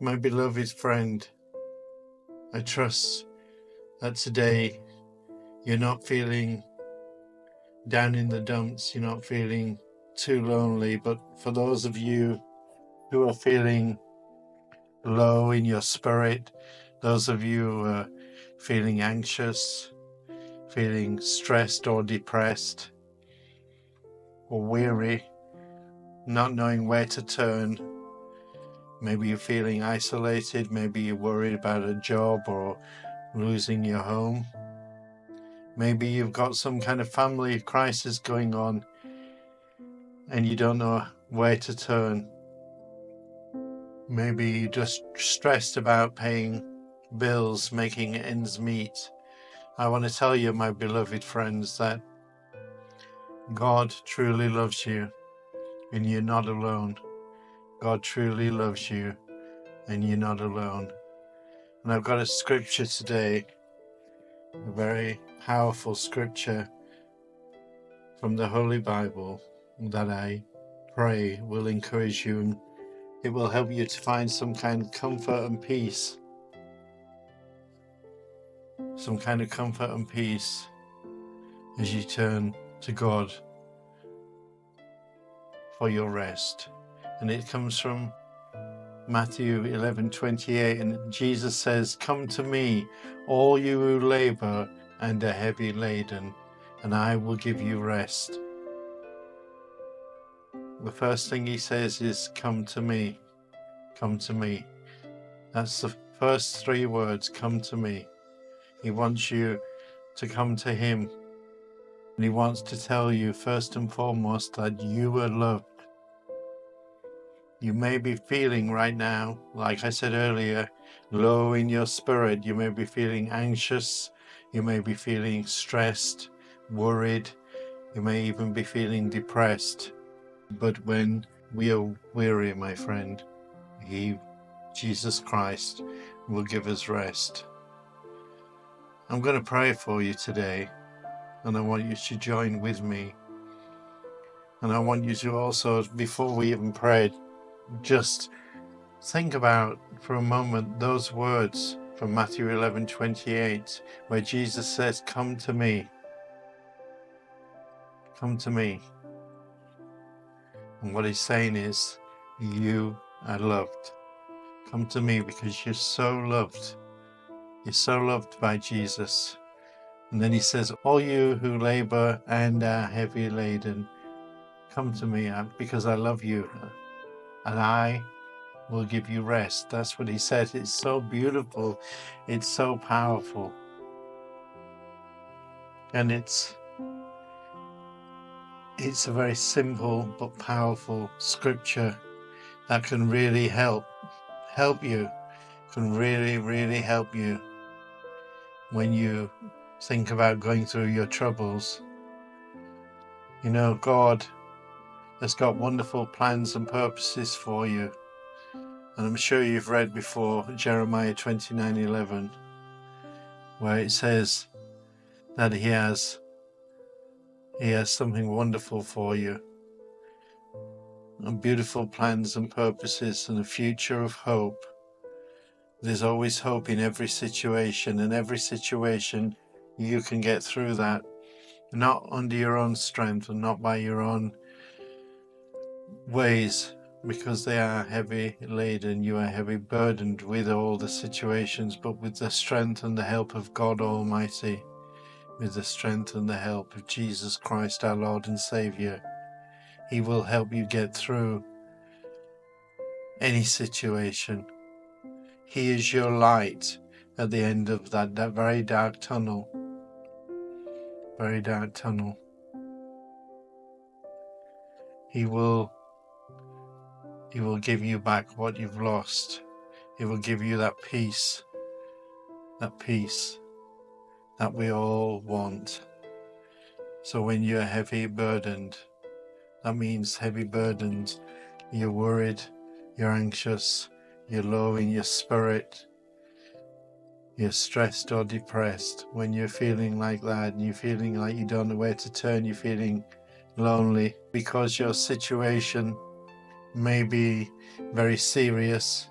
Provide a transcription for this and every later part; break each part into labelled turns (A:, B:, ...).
A: My beloved friend, I trust that today you're not feeling down in the dumps, you're not feeling too lonely, but for those of you who are feeling low in your spirit, those of you who are feeling anxious, feeling stressed or depressed or weary, not knowing where to turn, maybe you're feeling isolated, maybe you're worried about a job or losing your home. Maybe you've got some kind of family crisis going on and you don't know where to turn. Maybe you're just stressed about paying bills, making ends meet. I want to tell you, my beloved friends, that God truly loves you and you're not alone. God truly loves you and you're not alone. And I've got a scripture today, a very powerful scripture from the Holy Bible that I pray will encourage you and it will help you to find some kind of comfort and peace. Some kind of comfort and peace as you turn to God for your rest. And it comes from Matthew 11:28, and Jesus says, "Come to me, all you who labor and are heavy laden, and I will give you rest." The first thing he says is, "Come to me, come to me." That's the first three words, "Come to me." He wants you to come to him, and he wants to tell you first and foremost that you are loved. You may be feeling right now, like I said earlier, low in your spirit. You may be feeling anxious. You may be feeling stressed, worried. You may even be feeling depressed. But when we are weary, my friend, Jesus Christ, will give us rest. I'm going to pray for you today, and I want you to join with me. And I want you to also, before we even pray, just think about for a moment those words from Matthew 11:28, where Jesus says, "Come to me, come to me." And what he's saying is, you are loved. Come to me because you're so loved. You're so loved by Jesus. And then he says, "All you who labor and are heavy laden, come to me because I love you and I will give you rest." That's what he said. It's so beautiful. It's so powerful. And it's a very simple but powerful scripture that can really help you, can really help you when you think about going through your troubles. You know, God has got wonderful plans and purposes for you. And I'm sure you've read before Jeremiah 29:11, where it says that he has something wonderful for you, and beautiful plans and purposes and a future of hope. There's always hope in every situation, and every situation you can get through that, not under your own strength and not by your own ways, because they are heavy laden. You are heavy burdened with all the situations, but with the strength and the help of God Almighty, with the strength and the help of Jesus Christ, our Lord and Savior. He will help you get through any situation. He is your light at the end of that very dark tunnel. Very dark tunnel. He will give you back what you've lost. He will give you that peace that we all want. So when you're heavy burdened, that means heavy burdened, you're worried, you're anxious, you're low in your spirit, you're stressed or depressed. When you're feeling like that and you're feeling like you don't know where to turn, you're feeling lonely because your situation may be very serious,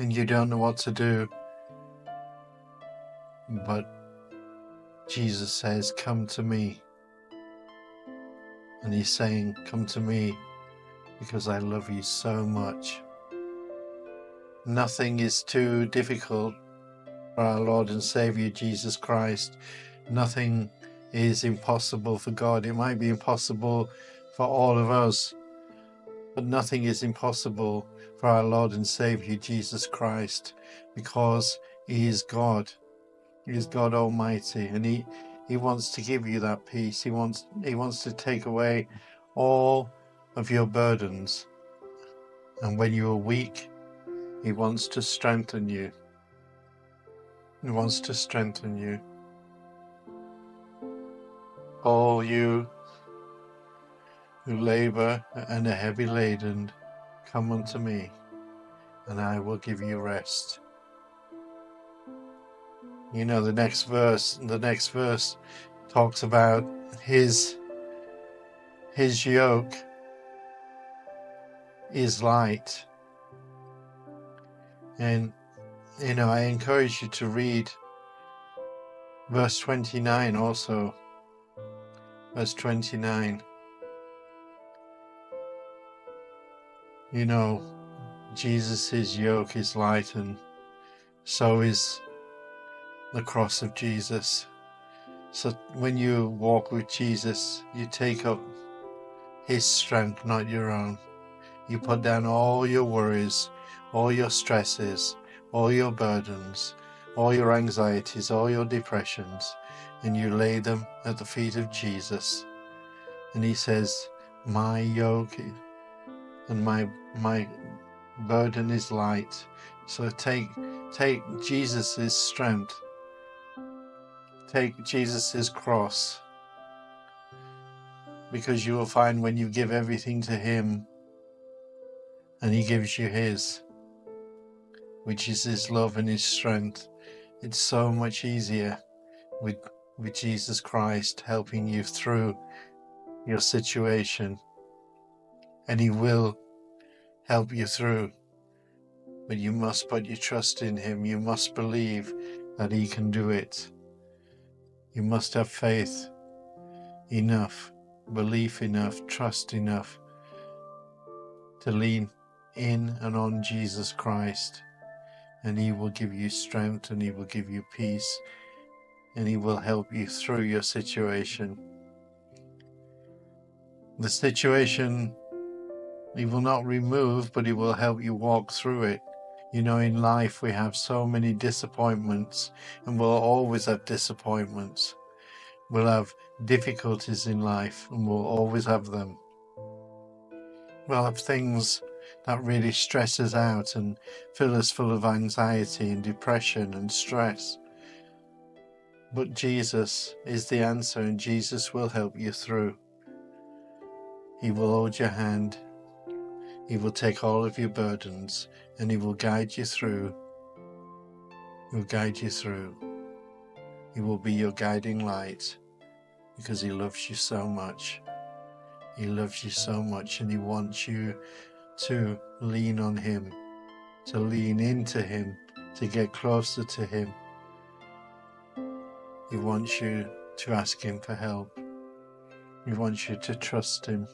A: and you don't know what to do. But Jesus says, come to me. And he's saying, come to me because I love you so much. Nothing is too difficult for our Lord and Savior Jesus Christ. Nothing is impossible for God. It might be impossible for all of us, but nothing is impossible for our Lord and Savior Jesus Christ, because he is God. He is God Almighty, and he wants to give you that peace. He wants to take away all of your burdens. And when you are weak, he wants to strengthen you. He wants to strengthen you. All you who labor and are heavy laden, come unto me, and I will give you rest. You know, the next verse talks about his yoke is light. And you know, I encourage you to read verse 29 also. Verse 29. You know, Jesus' yoke is light, and so is the cross of Jesus. So when you walk with Jesus, you take up his strength, not your own. You put down all your worries, all your stresses, all your burdens, all your anxieties, all your depressions, and you lay them at the feet of Jesus. And he says, my yoke and my burden is light. So take Jesus' strength, take Jesus' cross, because you will find when you give everything to him and he gives you his, which is his love and his strength, it's so much easier with Jesus Christ helping you through your situation. And he will help you through, but you must put your trust in him. You must believe that he can do it. You must have faith enough, belief enough, trust enough to lean in and on Jesus Christ, and he will give you strength, and he will give you peace, and he will help you through your situation. The situation he will not remove, but he will help you walk through it. You know, in life we have so many disappointments, and we'll always have disappointments. We'll have difficulties in life, and we'll always have them. We'll have things that really stress us out and fill us full of anxiety and depression and stress. But Jesus is the answer, and Jesus will help you through. He will hold your hand. He will take all of your burdens, and he will guide you through. He will guide you through. He will be your guiding light, because he loves you so much. He loves you so much, and he wants you to lean on him, to lean into him, to get closer to him. He wants you to ask him for help. He wants you to trust him.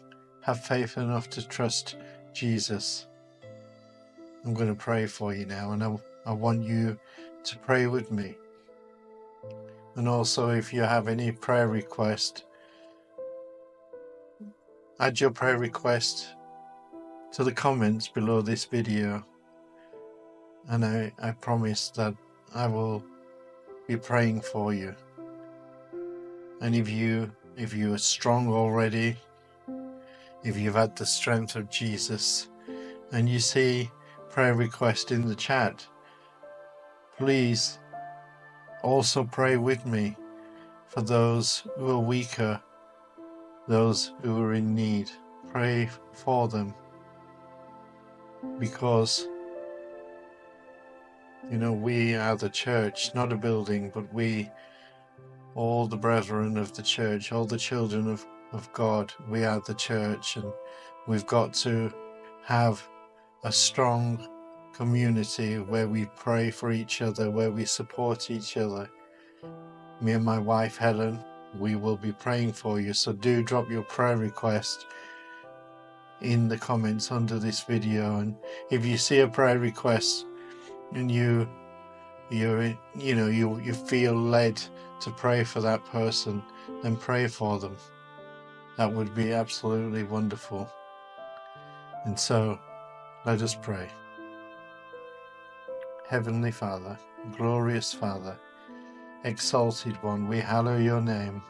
A: Have faith enough to trust Jesus. I'm going to pray for you now, and I want you to pray with me. And also, if you have any prayer request, add your prayer request to the comments below this video, and I promise that I will be praying for you. And if you are strong already, if you've had the strength of Jesus, and you see prayer request in the chat, please also pray with me for those who are weaker, those who are in need. Pray for them, because you know, we are the church, not a building, but we, all the brethren of the church, all the children of God, we are the church, and we've got to have a strong community where we pray for each other, where we support each other. Me and my wife Helen, we will be praying for you, so do drop your prayer request in the comments under this video. And if you see a prayer request and you feel led to pray for that person, then pray for them. That would be absolutely wonderful. And so let us pray. Heavenly Father, glorious Father, exalted one, we hallow your name.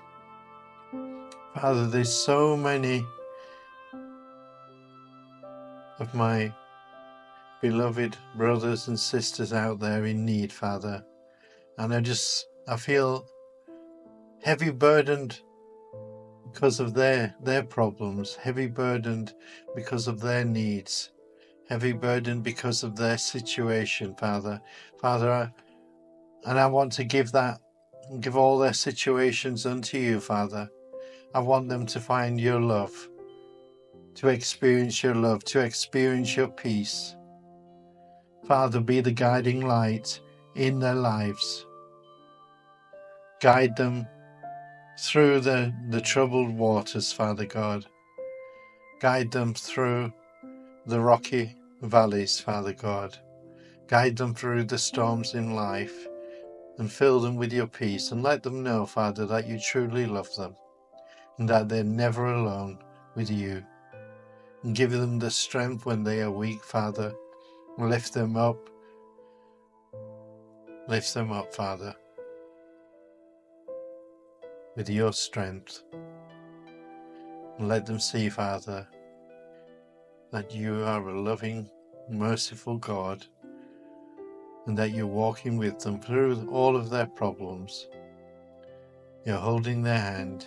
A: Father, there's so many of my beloved brothers and sisters out there in need, Father, and I feel heavy burdened because of their problems, heavy burdened because of their needs, heavy burdened because of their situation, Father. And I want to give all their situations unto you, Father. I want them to find your love, to experience your love, to experience your peace. Father, be the guiding light in their lives. Guide them through the troubled waters, Father God. Guide them through the rocky valleys, Father God. Guide them through the storms in life and fill them with your peace, and let them know, Father, that you truly love them and that they're never alone with you. And give them the strength when they are weak, Father. Lift them up, Father, with your strength. And let them see, Father, that you are a loving, merciful God, and that you're walking with them through all of their problems. You're holding their hand,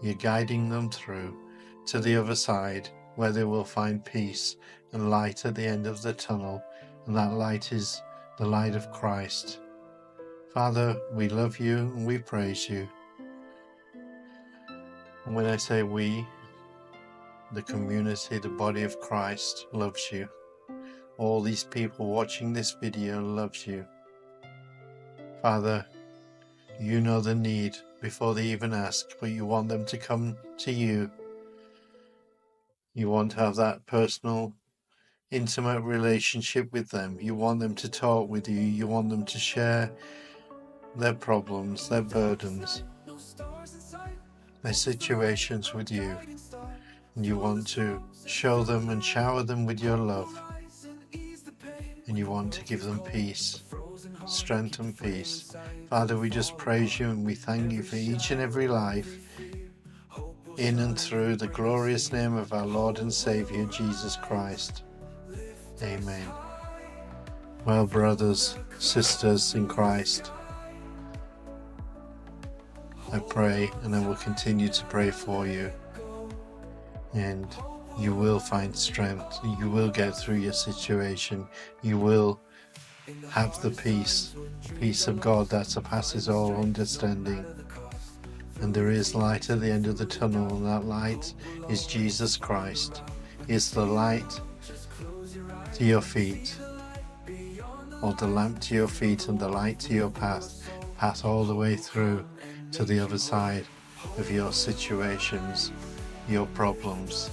A: you're guiding them through to the other side, where they will find peace and light at the end of the tunnel, and that light is the light of Christ. Father, we love you and we praise you. And when I say we, the community, the body of Christ loves you. All these people watching this video loves you. Father, you know the need before they even ask, but you want them to come to you. You want to have that personal, intimate relationship with them. You want them to talk with you. You want them to share their problems, their burdens, their situations with you. And you want to show them and shower them with your love. And you want to give them peace, strength and peace. Father, we just praise you and we thank you for each and every life in and through the glorious name of our Lord and Saviour, Jesus Christ. Amen. Well, brothers, sisters in Christ, I pray and I will continue to pray for you. And you will find strength. You will get through your situation. You will have the peace of God that surpasses all understanding. And there is light at the end of the tunnel, and that light is Jesus Christ. It's the light to your feet, or the lamp to your feet and the light to your path all the way through to the other side of your situations, your problems.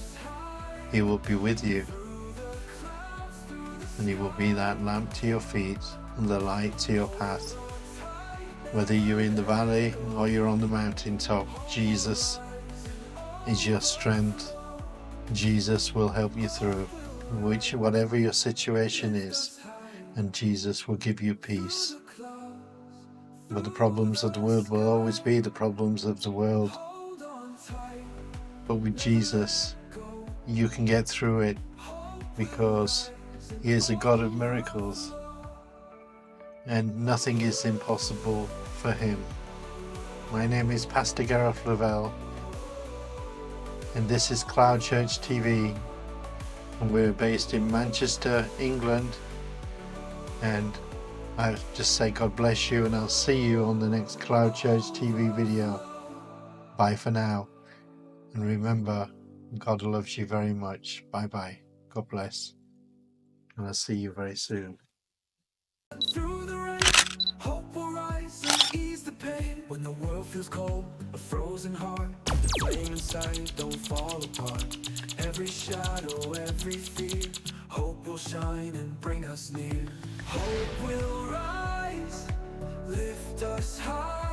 A: He will be with you, and he will be that lamp to your feet and the light to your path. Whether you're in the valley or you're on the mountaintop, Jesus is your strength. Jesus will help you through whatever your situation is, and Jesus will give you peace. But the problems of the world will always be the problems of the world. But with Jesus, you can get through it, because he is a God of miracles and nothing is impossible for him. My name is Pastor Gareth Lavelle, and this is CloudChurch TV, and we're based in Manchester, England. And I just say God bless you, and I'll see you on the next CloudChurch TV video. Bye for now, and remember, God loves you very much. Bye bye. God bless. and I'll see you very soon.
B: Through the rain, hope will rise and ease the pain. When the world feels cold, a frozen heart, the flame inside don't fall apart. Every shadow, every fear, hope will shine and bring us near. Hope will rise, lift us high.